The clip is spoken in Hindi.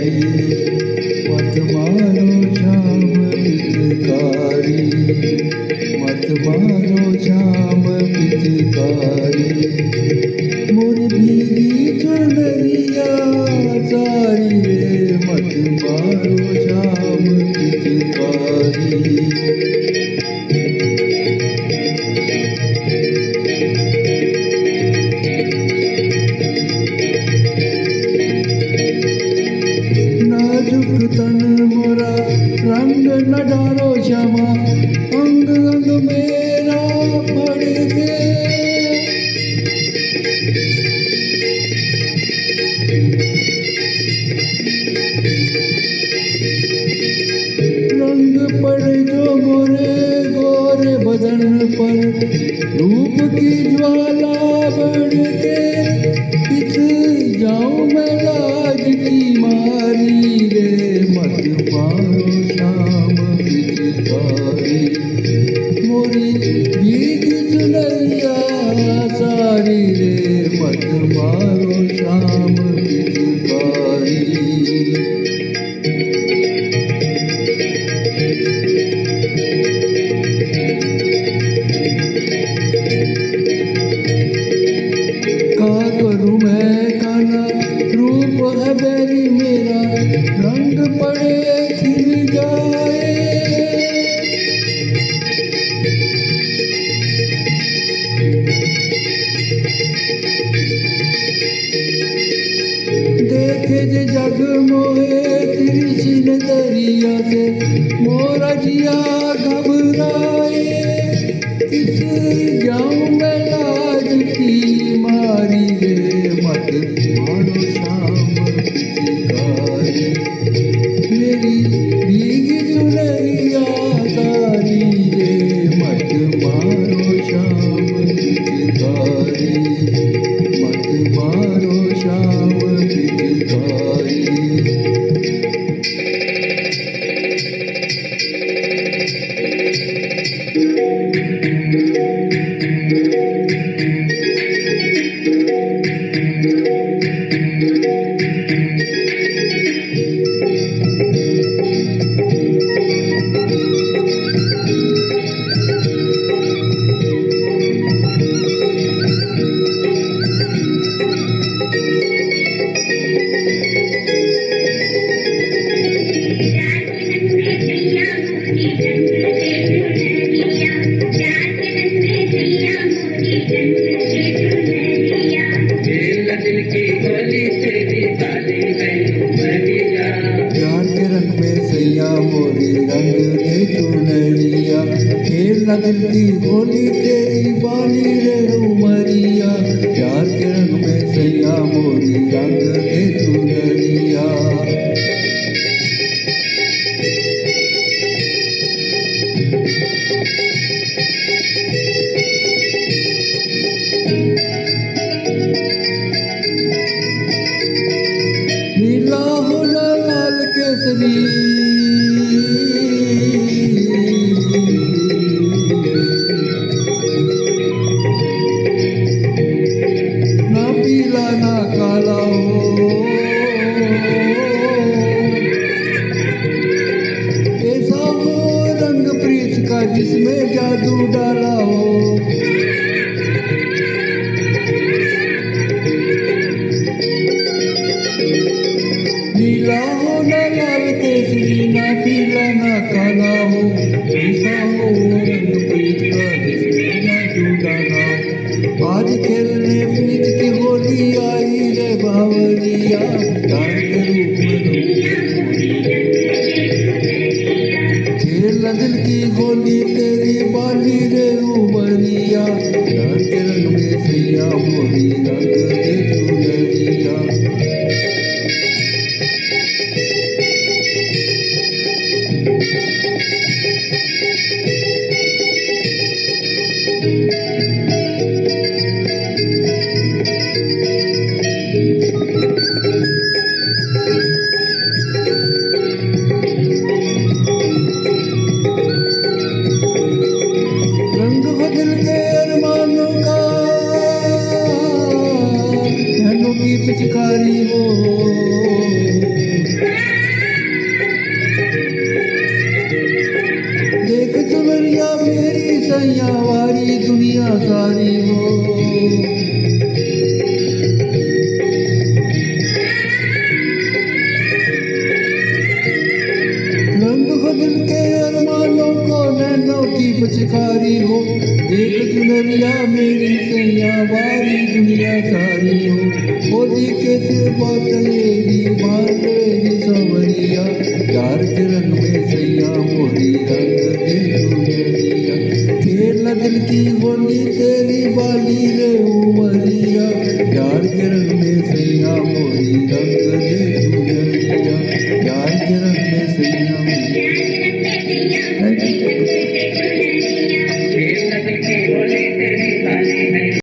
मत मारो श्याम पिचकारी, मत मारो श्याम पिचकारी। मोरी भीगी चुनरिया सारी रे, मत मारो श्याम पिचकारी। नाजुक तन मोरा रंग न डालो श्यामा, अंग अंग मेरा फड़के। रंग पड़े जो मोरे गोरे बदन पर, रूप की ज्वाला बढ़ के। किस जाऊं मैं लाज की मारी रे, मत मारो श्याम पिचकारी। मोरी भीगी चुनरिया सारी रे, मत मारो श्याम पिचकारी। का करूं मैं काना, रूप है बैरी मेरा, रंग पड़े खिल जाए। देखे जे जग मोहे तिरछी नजरिया से, मोरा जिया घबराए। किस जाऊं मैं लाज की मारी रे, मत मारो श्याम पिचकारी। मेरी भीगी चुनरिया सारी रे, मत मारो श्याम पिचकारी, मत मारो श्याम पिचकारी। प्यार के रंग में सैया मोरी रंग दे चुनरिया, खेलना दिल की होली तेरी बाली रे उमरिया। प्यार के रंग में सैया मोरी रंग दे चुनरिया। नीला हो लाल केसरी, ना पीला ना काला हो। ऐसा हो रंग प्रीत का जिसमें जादू डाला हो। नीला हो ना लाल केसरी, ना पीला ना काला हो। ऐसा हो रंग प्रीत का जिसमें जादू डाला। आज खेलने प्रीत की होली आई रे बावरिया, प्यार के रूप में खेलना दिल की होली तेरी बाली रे उमरिया। प्यार के रंग में सैया मोरी रंग दे चुनरिया। पिचकारी हो, देख चुनरिया मेरी सैया वारी दुनिया सारी हो, होली के दिल बोतलेरी मालवेरी सवरिया, यार के रंग में सैया मोरी रंग दे चुनरिया, खेलना दिल की होली तेरी बाली रे